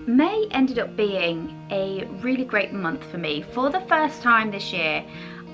May ended up being a really great month for me. For the first time this year,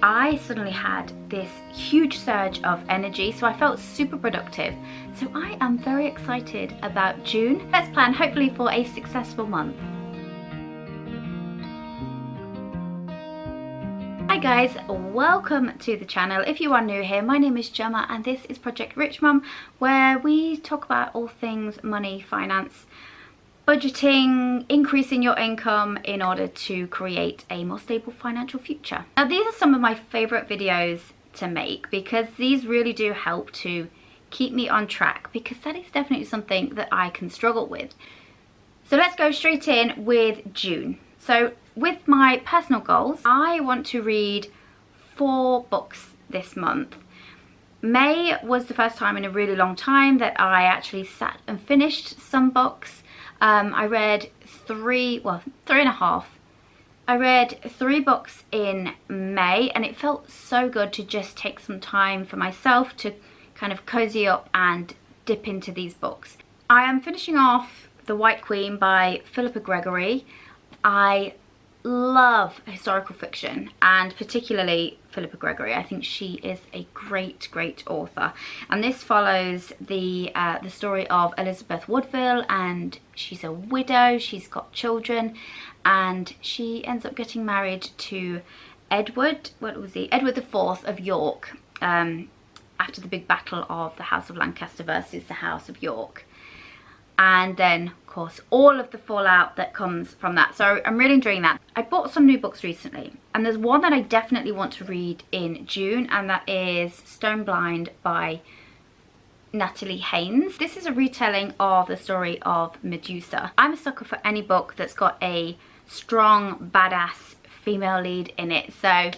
I suddenly had this huge surge of energy, so I felt super productive. So I am very excited about June. Let's plan hopefully for a successful month. Hi guys, welcome to the channel. If you are new here, my name is Gemma and this is Project Rich Mum, where we talk about all things money, finance, budgeting, increasing your income in order to create a more stable financial future. Now these are some of my favorite videos to make because these really do help to keep me on track, because that is definitely something that I can struggle with. So let's go straight in with June. So with my personal goals, I want to read 4 books this month. May was the first time in a really long time that I actually sat and finished some books. I read 3.5. I read 3 books in May, and it felt so good to just take some time for myself to kind of cozy up and dip into these books. I am finishing off The White Queen by Philippa Gregory. I love historical fiction, and particularly Philippa Gregory. I think she is a great author, and this follows the story of Elizabeth Woodville, and she's a widow, she's got children, and she ends up getting married to Edward IV of York, after the big battle of the House of Lancaster versus the House of York. And then of course all of the fallout that comes from that. So I'm really enjoying that. I bought some new books recently, and there's one that I definitely want to read in June, and that is Stone Blind by Natalie Haynes. This is a retelling of the story of Medusa. I'm a sucker for any book that's got a strong badass female lead in it, so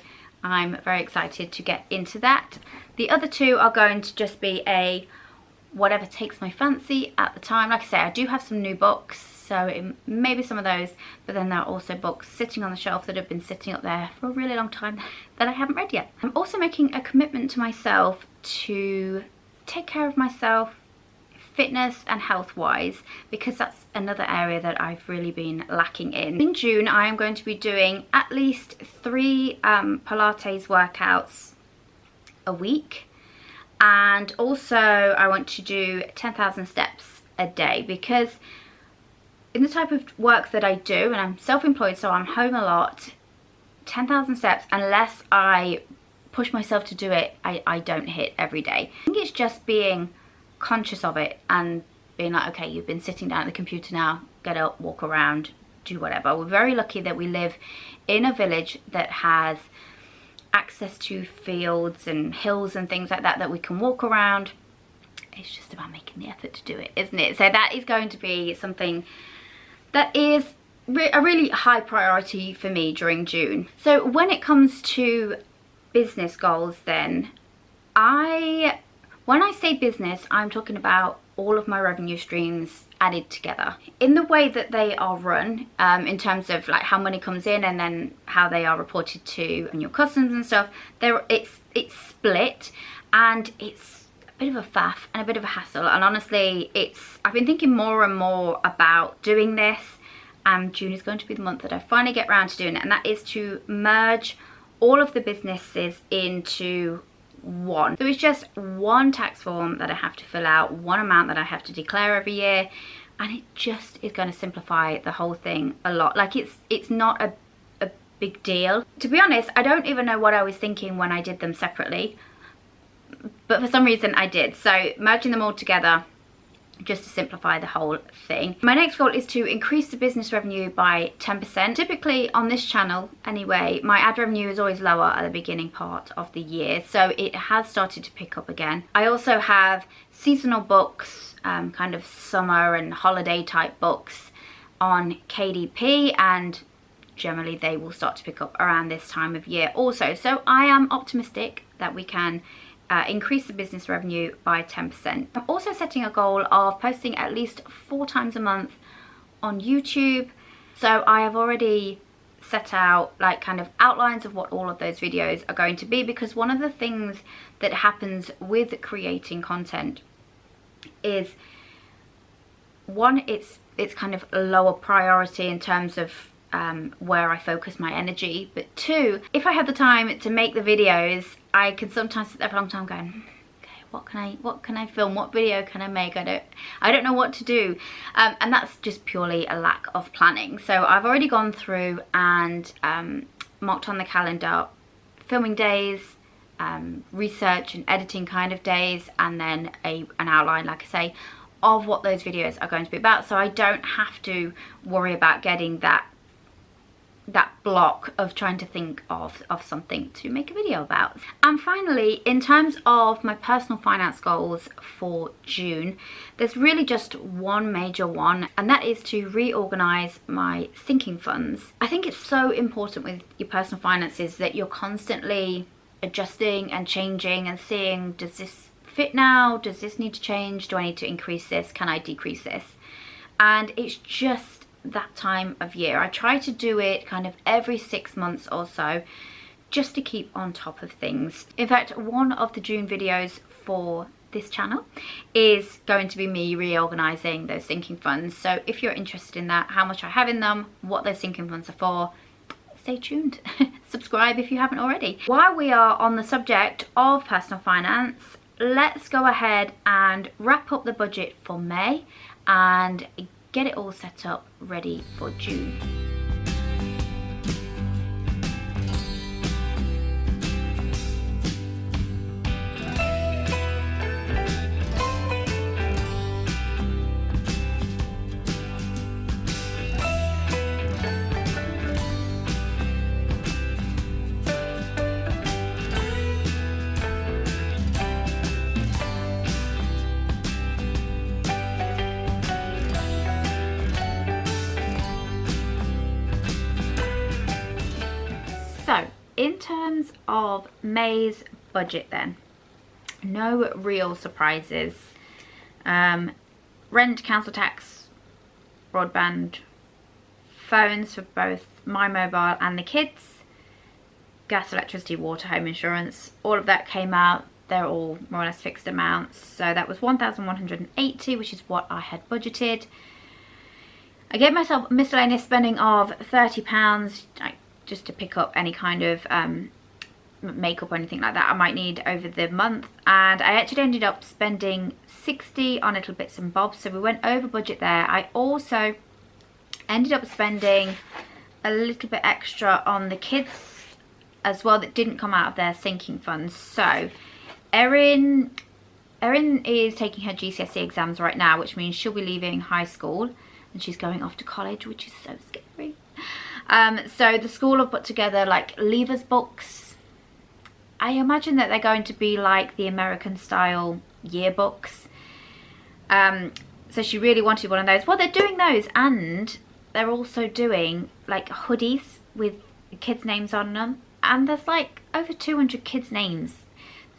I'm very excited to get into that. The other 2 are going to just be a whatever takes my fancy at the time. Like I say, I do have some new books, so it may be some of those, but then there are also books sitting on the shelf that have been sitting up there for a really long time that I haven't read yet. I'm also making a commitment to myself to take care of myself fitness and health wise, because that's another area that I've really been lacking in. In June I am going to be doing at least 3 Pilates workouts a week. And also I want to do 10,000 steps a day, because in the type of work that I do, and I'm self-employed so I'm home a lot, 10,000 steps, unless I push myself to do it, I don't hit every day. I think it's just being conscious of it and being like, okay, you've been sitting down at the computer now, get up, walk around, do whatever. We're very lucky that we live in a village that has access to fields and hills and things like that we can walk around. It's just about making the effort to do it, isn't it? So that is going to be something that is a really high priority for me during June. So when it comes to business goals, then when I say business, I'm talking about all of my revenue streams added together in the way that they are run, in terms of like how money comes in and then how they are reported to and your customers and stuff. It's split, and it's a bit of a faff and a bit of a hassle, and honestly I've been thinking more and more about doing this, and June is going to be the month that I finally get around to doing it, and that is to merge all of the businesses into one. So it's just one tax form that I have to fill out, one amount that I have to declare every year, and it just is going to simplify the whole thing a lot. Like it's not a big deal. To be honest, I don't even know what I was thinking when I did them separately, but for some reason I did. So merging them all together just to simplify the whole thing. My next goal is to increase the business revenue by 10%. Typically on this channel anyway, my ad revenue is always lower at the beginning part of the year, so it has started to pick up again. I also have seasonal books, kind of summer and holiday type books on KDP, and generally they will start to pick up around this time of year also. So I am optimistic that we can increase the business revenue by 10%. I'm also setting a goal of posting at least 4 times a month on YouTube. So I have already set out like kind of outlines of what all of those videos are going to be, because one of the things that happens with creating content is, one, it's it's kind of a lower priority in terms of where I focus my energy. But 2, if I had the time to make the videos, I could sometimes sit there for a long time going, okay, what can I film? What video can I make? I don't know what to do. And that's just purely a lack of planning. So I've already gone through and marked on the calendar filming days, research and editing kind of days, and then an outline, like I say, of what those videos are going to be about, so I don't have to worry about getting that block of trying to think of something to make a video about. And finally, in terms of my personal finance goals for June, there's really just one major one, and that is to reorganize my sinking funds. I think it's so important with your personal finances that you're constantly adjusting and changing and seeing, does this fit now? Does this need to change? Do I need to increase this? Can I decrease this? And it's just that time of year. I try to do it kind of every 6 months or so, just to keep on top of things. In fact, one of the June videos for this channel is going to be me reorganizing those sinking funds. So if you're interested in that, how much I have in them, what those sinking funds are for, stay tuned. Subscribe if you haven't already. While we are on the subject of personal finance, let's go ahead and wrap up the budget for May and get it all set up ready for June. So, in terms of May's budget then, no real surprises. Rent, council tax, broadband, phones for both my mobile and the kids, gas, electricity, water, home insurance, all of that came out. They're all more or less fixed amounts. So that was 1,180, which is what I had budgeted. I gave myself miscellaneous spending of £30, just to pick up any kind of makeup or anything like that I might need over the month, and I actually ended up spending 60 on little bits and bobs, so we went over budget there. I also ended up spending a little bit extra on the kids as well that didn't come out of their sinking funds. So Erin is taking her GCSE exams right now, which means she'll be leaving high school and she's going off to college, which is so scary. So the school have put together like leavers books. I imagine that they're going to be like the American style yearbooks. So she really wanted one of those. Well, they're doing those, and they're also doing like hoodies with kids' names on them, and there's like over 200 kids' names.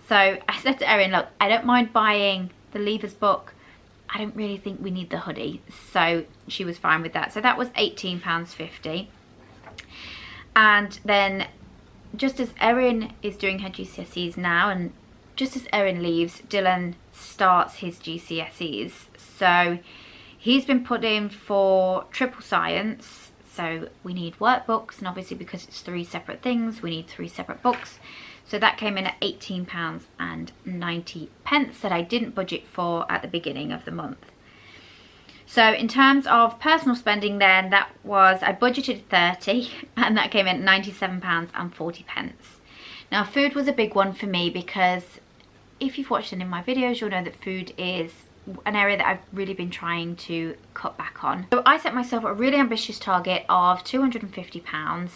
So I said to Erin, look, I don't mind buying the leavers book, I don't really think we need the hoodie. So she was fine with that. So that was £18.50. And then just as Erin is doing her GCSEs now, and just as Erin leaves, Dylan starts his GCSEs. So he's been put in for triple science. So we need workbooks, and obviously because it's 3 separate things, we need 3 separate books. So that came in at £18.90 that I didn't budget for at the beginning of the month. So in terms of personal spending then, that was, I budgeted 30 and that came in at £97.40. Now food was a big one for me, because if you've watched any of my videos, you'll know that food is an area that I've really been trying to cut back on. So I set myself a really ambitious target of £250,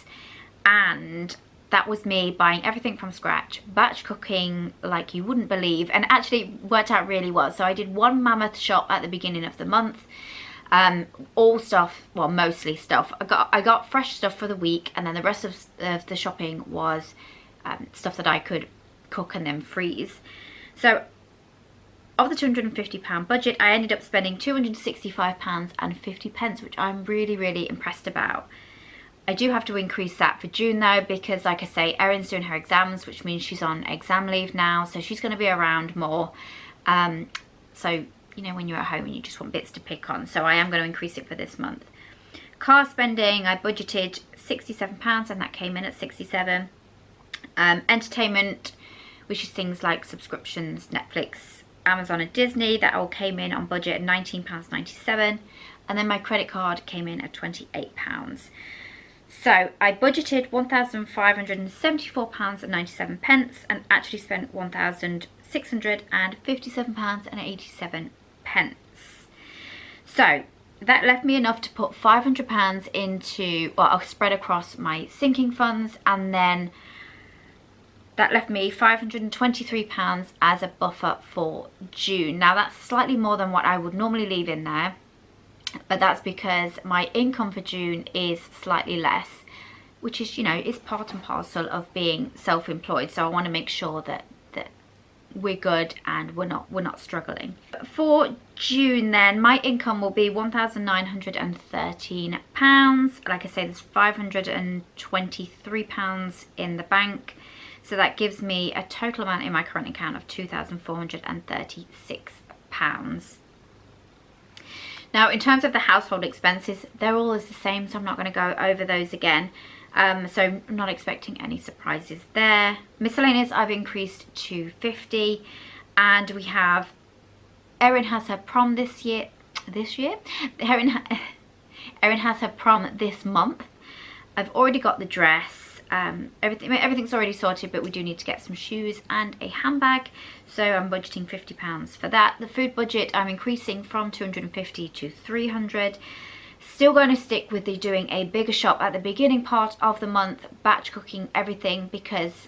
and that was me buying everything from scratch, batch cooking like you wouldn't believe, and actually worked out really well. So I did one mammoth shop at the beginning of the month, all stuff, well mostly stuff. I got fresh stuff for the week, and then the rest of the shopping was stuff that I could cook and then freeze. So of the £250 budget, I ended up spending £265.50, which I'm really impressed about. I do have to increase that for June though, because like I say, Erin's doing her exams, which means she's on exam leave now, so she's going to be around more. So you know, when you're at home and you just want bits to pick on. So I am going to increase it for this month. Car spending, I budgeted £67 and that came in at 67. Entertainment, which is things like subscriptions, Netflix, Amazon and Disney, that all came in on budget at £19.97. And then my credit card came in at £28. So I budgeted £1,574.97 and actually spent £1,657.87. So that left me enough to put £500 into, well, I'll spread across my sinking funds, and then that left me £523 as a buffer for June. Now that's slightly more than what I would normally leave in there, but that's because my income for June is slightly less, which is, you know, is part and parcel of being self-employed. So I want to make sure that we're good and we're not struggling. For June then, my income will be £1,913. Like I say, there's £523 in the bank. So that gives me a total amount in my current account of £2,436. Now, in terms of the household expenses, they're all the same, so I'm not going to go over those again. So I'm not expecting any surprises there. Miscellaneous, I've increased to £50, and we have Erin has her prom this year. Erin has her prom this month. I've already got the dress. Everything's already sorted, but we do need to get some shoes and a handbag, so I'm budgeting £50 for that. The food budget I'm increasing from 250 to 300. Still going to stick with doing a bigger shop at the beginning part of the month, batch cooking everything, because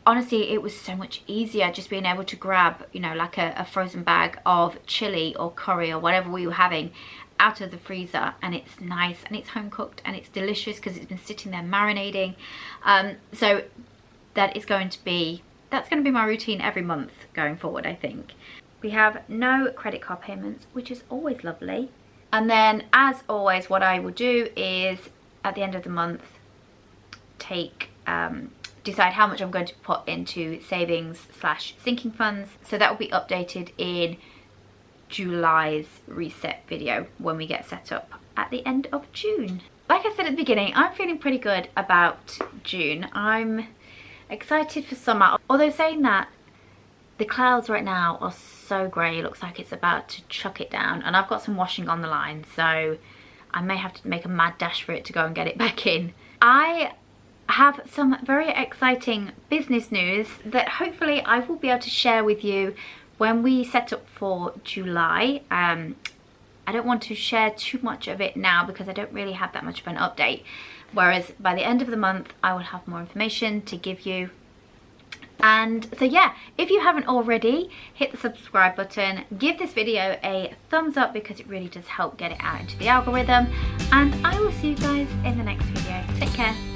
honestly it was so much easier just being able to grab, you know, like a frozen bag of chili or curry or whatever we were having out of the freezer, and it's nice and it's home cooked and it's delicious because it's been sitting there marinating. So that's going to be my routine every month going forward, I think. We have no credit card payments, which is always lovely. And then, as always, what I will do is at the end of the month decide how much I'm going to put into savings / sinking funds. So that will be updated in July's reset video when we get set up at the end of June. Like I said at the beginning, I'm feeling pretty good about June. I'm excited for summer, although saying that, the clouds right now are so grey, it looks like it's about to chuck it down, and I've got some washing on the line, so I may have to make a mad dash for it to go and get it back in. I have some very exciting business news that hopefully I will be able to share with you when we set up for July. I don't want to share too much of it now because I don't really have that much of an update, whereas by the end of the month I will have more information to give you. And so yeah, if you haven't already, hit the subscribe button, give this video a thumbs up because it really does help get it out into the algorithm, and I will see you guys in the next video. Take care.